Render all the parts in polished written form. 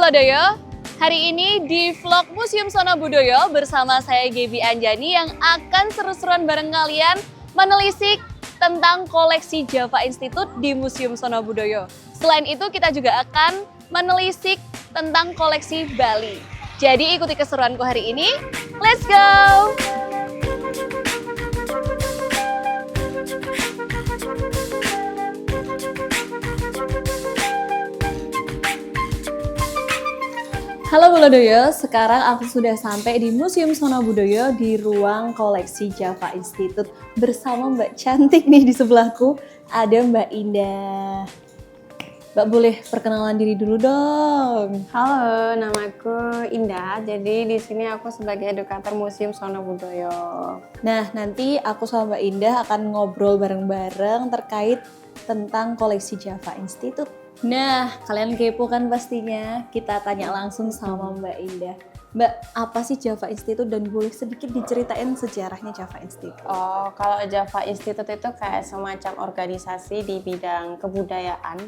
Bulodoyo, hari ini di vlog Museum Sono Budoyo bersama saya Gaby Anjani yang akan seru-seruan bareng kalian menelisik tentang koleksi Java Institute di Museum Sono Budoyo. Selain itu kita juga akan menelisik tentang koleksi Bali. Jadi ikuti keseruanku hari ini, let's go! Halo Bulodoyo, sekarang aku sudah sampai di Museum Sono Budoyo di ruang koleksi Java Institute bersama Mbak cantik nih di sebelahku, ada Mbak Indah. Mbak boleh perkenalan diri dulu dong. Halo, namaku Indah. Jadi di sini aku sebagai edukator Museum Sono Budoyo. Nah, nanti aku sama Mbak Indah akan ngobrol bareng-bareng terkait tentang koleksi Java Institute. Nah, kalian kepo kan pastinya? Kita tanya langsung sama Mbak Indah. Mbak, apa sih Java Institute dan boleh sedikit diceritain sejarahnya Java Institute? Oh, kalau Java Institute itu kayak semacam organisasi di bidang kebudayaan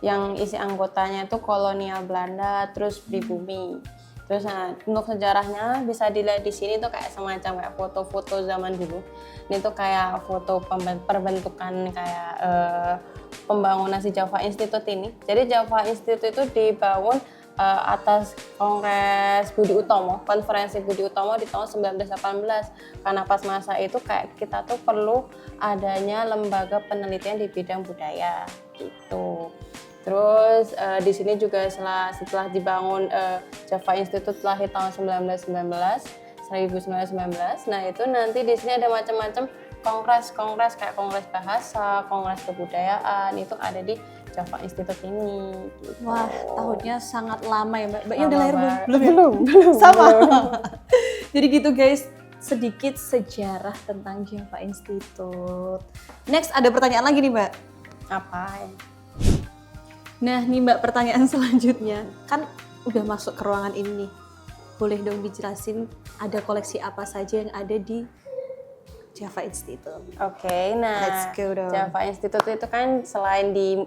yang isi anggotanya itu kolonial Belanda terus pribumi. Terus untuk sejarahnya bisa dilihat di sini tuh kayak semacam kayak foto-foto zaman dulu. Ini tuh kayak foto perbentukan kayak pembangunan si Java Institute ini. Jadi Java Institute itu dibangun atas Kongres Budi Utomo, konferensi Budi Utomo di tahun 1918. Karena pas masa itu kayak kita tuh perlu adanya lembaga penelitian di bidang budaya gitu. Terus di sini juga setelah dibangun Java Institute lahir tahun 1919. Nah itu nanti di sini ada macam-macam kongres kayak kongres bahasa, kongres kebudayaan itu ada di Java Institute ini. Gitu. Wah, tahunnya sangat lama ya Mbak. Mbaknya udah lahir belum? Belum. Sama. Jadi gitu guys, sedikit sejarah tentang Java Institute. Next ada pertanyaan lagi nih Mbak. Apa? Nah nih Mbak, pertanyaan selanjutnya. Kan udah masuk ke ruangan ini nih. Boleh dong dijelasin ada koleksi apa saja yang ada di Java Institute. Oke, nah Let's go dong. Java Institute itu kan selain di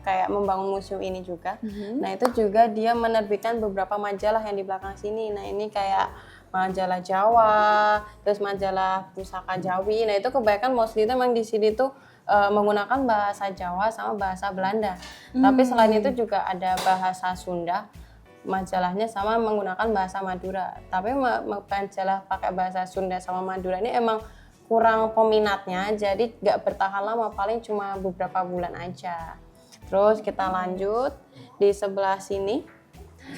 kayak membangun museum ini juga, nah itu juga dia menerbitkan beberapa majalah yang di belakang sini. Nah ini kayak majalah Jawa, terus majalah Pusaka Jawi. Nah itu kebanyakan mostly itu memang di sini tuh menggunakan bahasa Jawa sama bahasa Belanda. Tapi selain itu juga ada bahasa Sunda. Majalahnya sama menggunakan bahasa Madura. Tapi majalah pakai bahasa Sunda sama Madura ini emang kurang peminatnya, jadi nggak bertahan lama, paling cuma beberapa bulan aja. Terus kita lanjut di sebelah sini.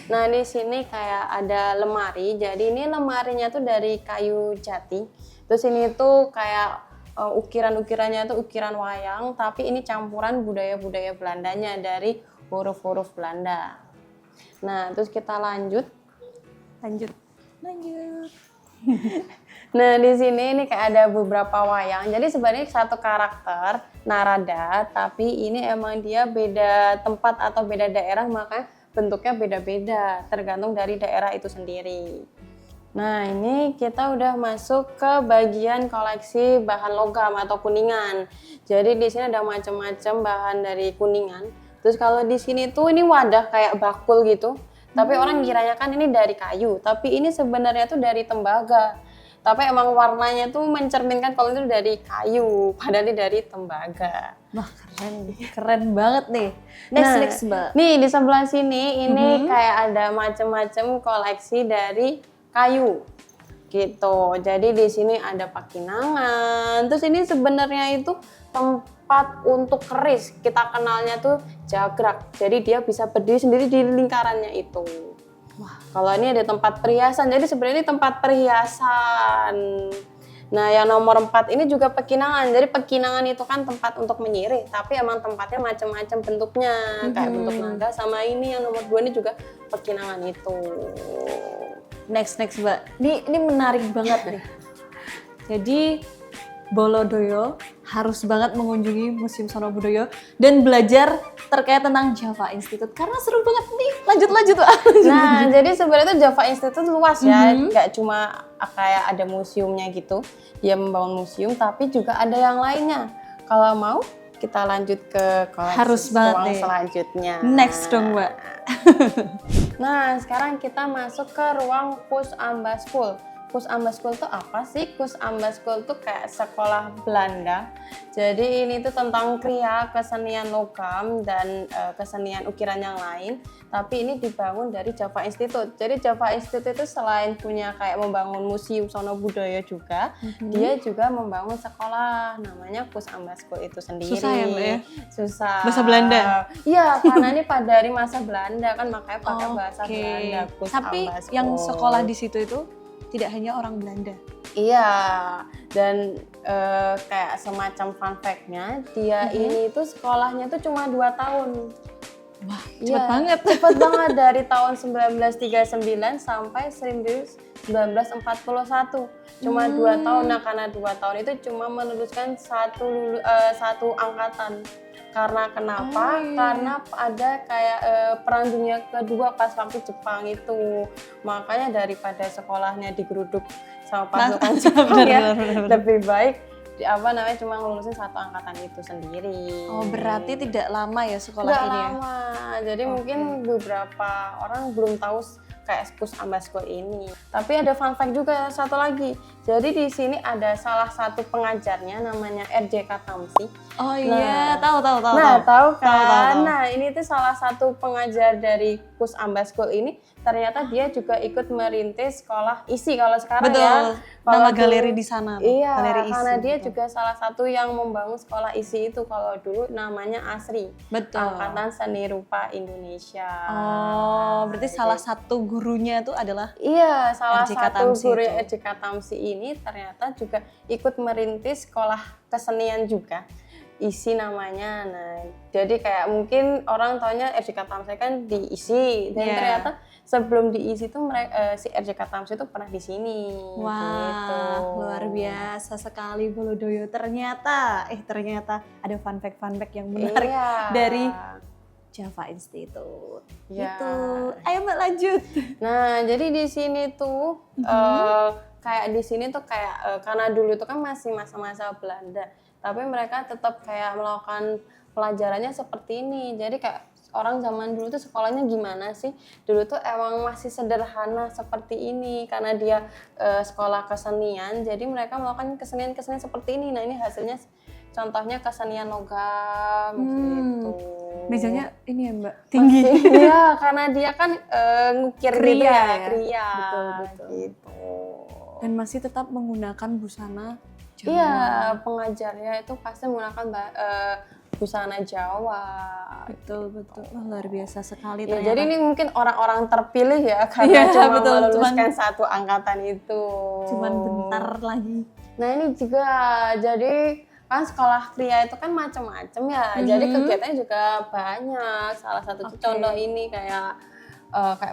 Nah di sini kayak ada lemari, jadi ini lemarinya tuh dari kayu jati. Terus ini tuh kayak ukiran-ukirannya tuh ukiran wayang, tapi ini campuran budaya-budaya Belandanya dari huruf-huruf Belanda. Nah terus kita lanjut. Nah di sini ini kayak ada beberapa wayang. Jadi sebenarnya satu karakter Narada, tapi ini emang dia beda tempat atau beda daerah, makanya bentuknya beda-beda tergantung dari daerah itu sendiri. Nah ini kita udah masuk ke bagian koleksi bahan logam atau kuningan. Jadi di sini ada macam-macam bahan dari kuningan. Terus kalau di sini tuh ini wadah kayak bakul gitu. Tapi orang kiranya kan ini dari kayu, tapi ini sebenarnya tuh dari tembaga. Tapi emang warnanya tuh mencerminkan kalau itu dari kayu, padahal ini dari tembaga. Wah keren banget nih. Next Mbak. Nih di sebelah sini ini kayak ada macam-macam koleksi dari kayu gitu. Jadi di sini ada pakinangan. Terus ini sebenarnya itu tempat untuk keris. Kita kenalnya tuh jagrak. Jadi dia bisa berdiri sendiri di lingkarannya itu. Wah, kalau ini ada tempat perhiasan. Jadi sebenarnya ini tempat perhiasan. Nah, yang nomor 4 ini juga pekinangan. Jadi pekinangan itu kan tempat untuk menyirih, tapi emang tempatnya macam-macam bentuknya. Kayak bentuk naga sama ini yang nomor 2 ini juga pekinangan itu. Next Mbak. Ini menarik banget nih. Jadi Bulodoyo harus banget mengunjungi Museum Sono Budoyo dan belajar terkait tentang Java Institute karena seru banget nih. Lanjut. Nah, jadi sebenarnya Java Institute luas ya, nggak cuma kayak ada museumnya gitu, dia membangun museum, tapi juga ada yang lainnya. Kalau mau kita lanjut ke koleksi harus banget nih. Selanjutnya. Next dong Mbak. Nah, sekarang kita masuk ke ruang Kus Amba School. Kus Amba School itu apa sih? Kus Amba School itu kayak sekolah Belanda. Jadi ini tuh tentang kriya, kesenian logam dan kesenian ukiran yang lain. Tapi ini dibangun dari Java Institute. Jadi Java Institute itu selain punya kayak membangun museum sono budaya juga, dia juga membangun sekolah namanya Kus Amba School itu sendiri. Susah ya, Mbak ya? Susah. Bahasa Belanda? Iya, karena ini dari masa Belanda kan, makanya pakai bahasa Oke. Belanda. Kus Tapi Amba School. yang sekolah di situ itu tidak hanya orang Belanda. Iya, dan kayak semacam fun fact-nya, dia ini tuh sekolahnya tuh cuma 2 tahun. Wah, cepet Iya, banget. Cepet banget dari tahun 1939 sampai 1941. Cuma 2 tahun, nah karena 2 tahun itu cuma meluluskan satu angkatan. Karena kenapa? Karena ada kayak Perang Dunia Kedua pas waktu Jepang itu. Makanya daripada sekolahnya digeruduk sama pasukan Jepang ya, lebih baik cuma ngelulusin satu angkatan itu sendiri. Oh, berarti tidak lama ya sekolah Nggak ini ya? lama. Jadi mungkin beberapa orang belum tahu kayak Kus Amba School ini. Tapi ada fun fact juga satu lagi. Jadi di sini ada salah satu pengajarnya namanya RJK Tamsi. Oh iya, tahu. Nah, tahu kan? Tahu. Nah, ini tuh salah satu pengajar dari Kus Amba School ini. Ternyata dia juga ikut merintis sekolah ISI kalau sekarang Betul. ya. Nama Kalau galeri dulu- di sana. Iya, Galeri ISI, karena dia betul. juga salah satu yang membangun sekolah ISI itu. Kalau dulu namanya ASRI. Betul. Angkatan Seni Rupa Indonesia. Oh, berarti salah satu gurunya itu adalah Iya, salah RJK satu Tamsi guru itu. RJK Tamsi ini ternyata juga ikut merintis sekolah kesenian juga. ISI namanya. Nah, jadi kayak mungkin orang taunya RJK Tamsi kan di ISI dan Iya. ternyata sebelum di ISI itu si RJK Tamsi itu pernah di sini. wah, gitu. luar biasa sekali Bolodoyo. Ternyata ada fun fact yang menarik Iya. dari Java Institute. Iya. Gitu. Ayo Mbak lanjut. Nah, jadi di sini tuh kayak di sini tuh kayak karena dulu itu kan masih masa-masa Belanda, tapi mereka tetap kayak melakukan pelajarannya seperti ini. Jadi kayak orang zaman dulu tuh sekolahnya gimana sih? Dulu tuh emang masih sederhana seperti ini karena dia sekolah kesenian. Jadi mereka melakukan kesenian-kesenian seperti ini. Nah, ini hasilnya contohnya kesenian logam gitu. Mejanya ini ya Mbak, tinggi. Iya, karena dia kan ngukir gitu Kriya ya, ya? kriya. Betul. Gitu. Dan masih tetap menggunakan busana Jawa. Iya, pengajarnya itu pasti menggunakan busana Jawa. Betul. Wah, luar biasa sekali Ya, ternyata. jadi ini mungkin orang-orang terpilih ya karena Iya, cuma betul. meluluskan satu angkatan itu. Cuman bentar lagi. Nah, ini juga jadi kan sekolah kriya itu kan macam-macam ya. Jadi kegiatannya juga banyak. Salah satu Oke. contoh ini kayak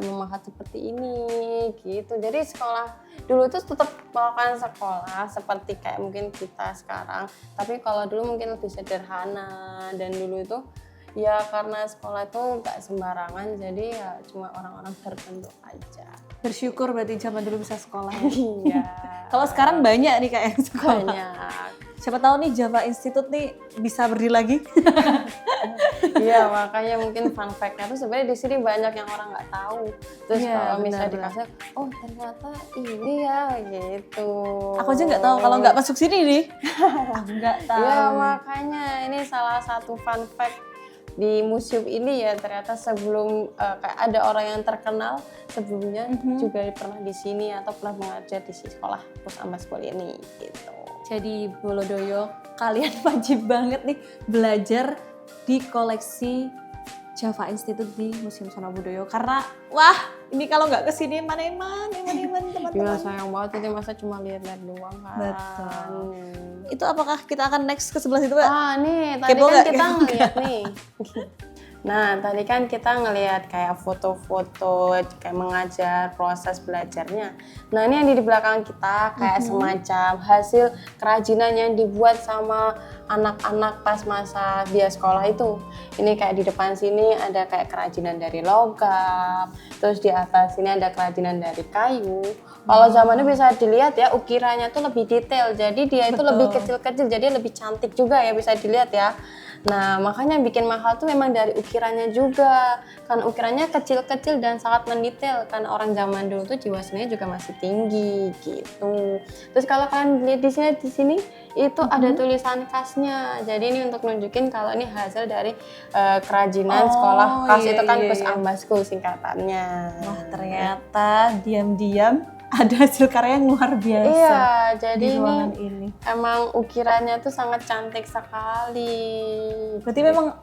memahat seperti ini gitu. Jadi sekolah dulu tuh tetap melakukan sekolah seperti kayak mungkin kita sekarang. Tapi kalau dulu mungkin lebih sederhana dan dulu itu ya karena sekolah itu nggak sembarangan, jadi ya cuma orang-orang tertentu aja. Bersyukur berarti zaman dulu bisa sekolah. Iya. Kalau sekarang banyak nih kayak sekolah. Banyak. Siapa tahu nih Java Institute nih bisa berdiri lagi. Iya, makanya mungkin fun fact-nya tuh sebenarnya di sini banyak yang orang nggak tahu. Terus Iya, kalau misalnya benar. dikasih, oh ternyata ini ya gitu. Aku aja nggak tahu kalau nggak masuk sini nih. Aku nggak tahu. Ya makanya ini salah satu fun fact di museum ini ya, ternyata sebelum kayak ada orang yang terkenal sebelumnya juga pernah di sini atau pernah mengajar di sekolah Kus Amba School ini gitu. Jadi Bolodoyo, kalian wajib banget nih belajar di koleksi Java Institute di Museum Sono Budoyo karena wah ini kalau nggak kesini mana-mana Gila, teman-teman. sayang banget ini masa cuma lihat-lihat doang kan. Betul. Itu apakah kita akan next ke sebelah situ Mbak? Ah nih, tadi Kepo kan nggak? kita ngeliat nih. Nah, tadi kan kita ngelihat kayak foto-foto kayak mengajar proses belajarnya. Nah, ini yang di belakang kita kayak semacam hasil kerajinan yang dibuat sama anak-anak pas masa dia sekolah itu. Ini kayak di depan sini ada kayak kerajinan dari logam, terus di atas sini ada kerajinan dari kayu. Kalau zamannya bisa dilihat ya, ukirannya tuh lebih detail. Jadi dia itu Betul. lebih kecil-kecil, jadi lebih cantik juga ya bisa dilihat ya. Nah, makanya yang bikin mahal tuh memang dari ukirannya juga. Karena ukirannya kecil-kecil dan sangat mendetail. Karena orang zaman dulu tuh jiwa seninya juga masih tinggi gitu. Terus kalau kalian lihat di sini itu ada tulisan khasnya. Jadi ini untuk nunjukin kalau ini hasil dari kerajinan sekolah khas, itu kan Kus Ambasku singkatannya. Wah, ternyata diam-diam ada hasil karya yang luar biasa. Iya, jadi di ruangan ini. emang ukirannya tuh sangat cantik sekali. Berarti memang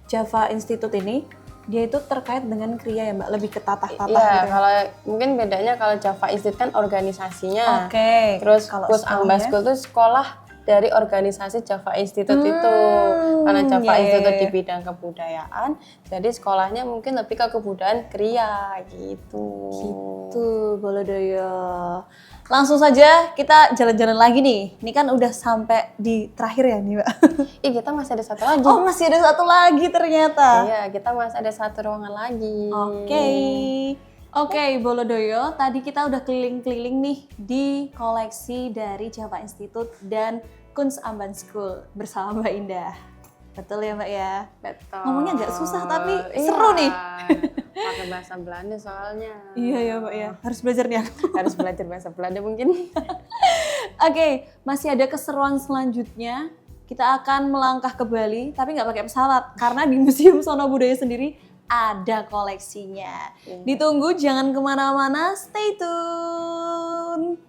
Java Institute ini dia itu terkait dengan kriya ya Mbak, lebih ke tatah-tatah Iya, gitu. kalau mungkin bedanya kalau Java Institute kan organisasinya. Oke. Terus kalau Kus Ambasku tuh sekolah dari organisasi Java Institute itu. Karena Java Institute di bidang kebudayaan, jadi sekolahnya mungkin lebih ke kebudayaan kriya gitu. Gitu, Bolodoyo. Langsung saja kita jalan-jalan lagi nih. Ini kan udah sampai di terakhir ya nih Mbak. Ih, kita masih ada satu lagi. Oh, masih ada satu lagi ternyata. Iya, kita masih ada satu ruangan lagi. Oke, Bolodoyo, tadi kita udah keliling-keliling nih di koleksi dari Java Institute dan Kunst Amban School bersama Mbak Indah. Betul ya Mbak ya? Betul. Ngomongnya agak susah tapi Iya, seru nih. pakai bahasa Belanda soalnya. Iya ya Mbak ya, harus belajar nih aku. Harus belajar bahasa Belanda mungkin. Oke, masih ada keseruan selanjutnya. Kita akan melangkah ke Bali, tapi nggak pakai pesawat. Karena di Museum Sono Budaya sendiri ada koleksinya. Ditunggu, jangan kemana-mana, stay tune.